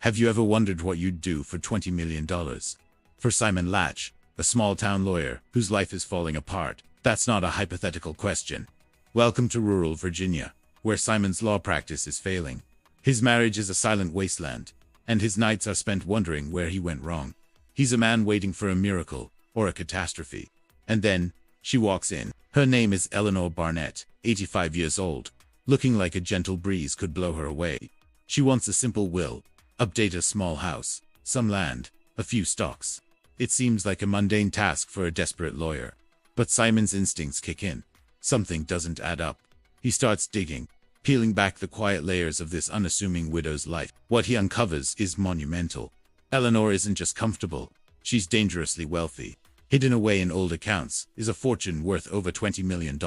Have you ever wondered what you'd do for $20 million? For Simon Latch, a small-town lawyer whose life is falling apart, that's not a hypothetical question. Welcome to rural Virginia, where Simon's law practice is failing. His marriage is a silent wasteland, and his nights are spent wondering where he went wrong. He's a man waiting for a miracle, or a catastrophe. And then, she walks in. Her name is Eleanor Barnett, 85 years old, looking like a gentle breeze could blow her away. She wants a simple will, update a small house, some land, a few stocks. It seems like a mundane task for a desperate lawyer. But Simon's instincts kick in. Something doesn't add up. He starts digging, peeling back the quiet layers of this unassuming widow's life. What he uncovers is monumental. Eleanor isn't just comfortable, she's dangerously wealthy. Hidden away in old accounts is a fortune worth over $20 million.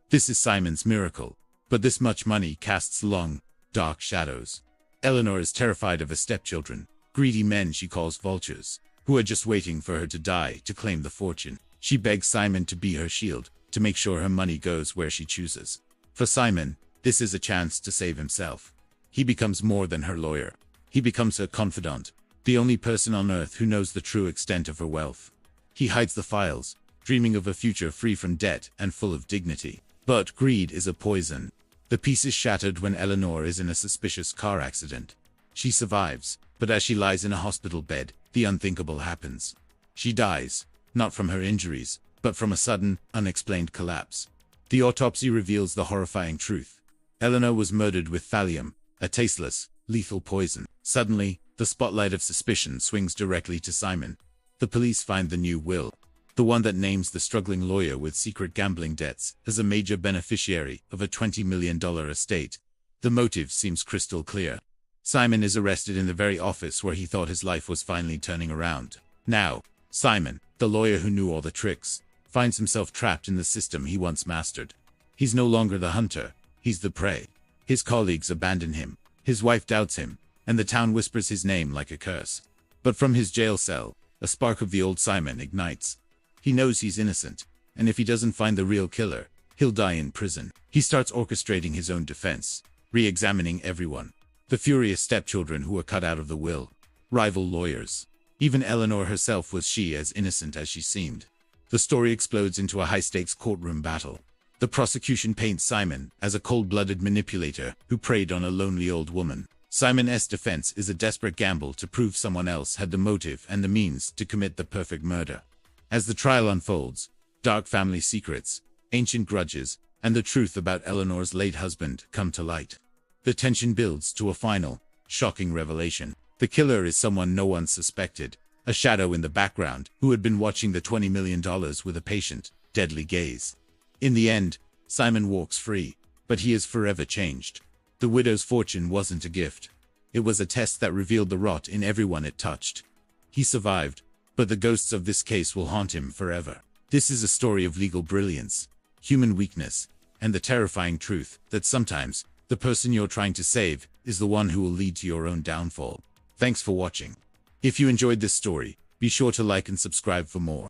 This is Simon's miracle, but this much money casts long, dark shadows. Eleanor is terrified of her stepchildren, greedy men she calls vultures, who are just waiting for her to die to claim the fortune. She begs Simon to be her shield, to make sure her money goes where she chooses. For Simon, this is a chance to save himself. He becomes more than her lawyer. He becomes her confidant, the only person on earth who knows the true extent of her wealth. He hides the files, dreaming of a future free from debt and full of dignity. But greed is a poison. The peace is shattered when Eleanor is in a suspicious car accident. She survives, but as she lies in a hospital bed, the unthinkable happens. She dies, not from her injuries, but from a sudden, unexplained collapse. The autopsy reveals the horrifying truth. Eleanor was murdered with thallium, a tasteless, lethal poison. Suddenly, the spotlight of suspicion swings directly to Simon. The police find the new will, the one that names the struggling lawyer with secret gambling debts as a major beneficiary of a $20 million estate. The motive seems crystal clear. Simon is arrested in the very office where he thought his life was finally turning around. Now, Simon, the lawyer who knew all the tricks, finds himself trapped in the system he once mastered. He's no longer the hunter, he's the prey. His colleagues abandon him, his wife doubts him, and the town whispers his name like a curse. But from his jail cell, a spark of the old Simon ignites. He knows he's innocent, and if he doesn't find the real killer, he'll die in prison. He starts orchestrating his own defense, re-examining everyone. The furious stepchildren who were cut out of the will, rival lawyers. Even Eleanor herself, was she as innocent as she seemed? The story explodes into a high-stakes courtroom battle. The prosecution paints Simon as a cold-blooded manipulator who preyed on a lonely old woman. Simon's defense is a desperate gamble to prove someone else had the motive and the means to commit the perfect murder. As the trial unfolds, dark family secrets, ancient grudges, and the truth about Eleanor's late husband come to light. The tension builds to a final, shocking revelation. The killer is someone no one suspected, a shadow in the background who had been watching the $20 million with a patient, deadly gaze. In the end, Simon walks free, but he is forever changed. The widow's fortune wasn't a gift. It was a test that revealed the rot in everyone it touched. He survived, but the ghosts of this case will haunt him forever. This is a story of legal brilliance, human weakness, and the terrifying truth that sometimes the person you're trying to save is the one who will lead to your own downfall. Thanks for watching. If you enjoyed this story, be sure to like and subscribe for more.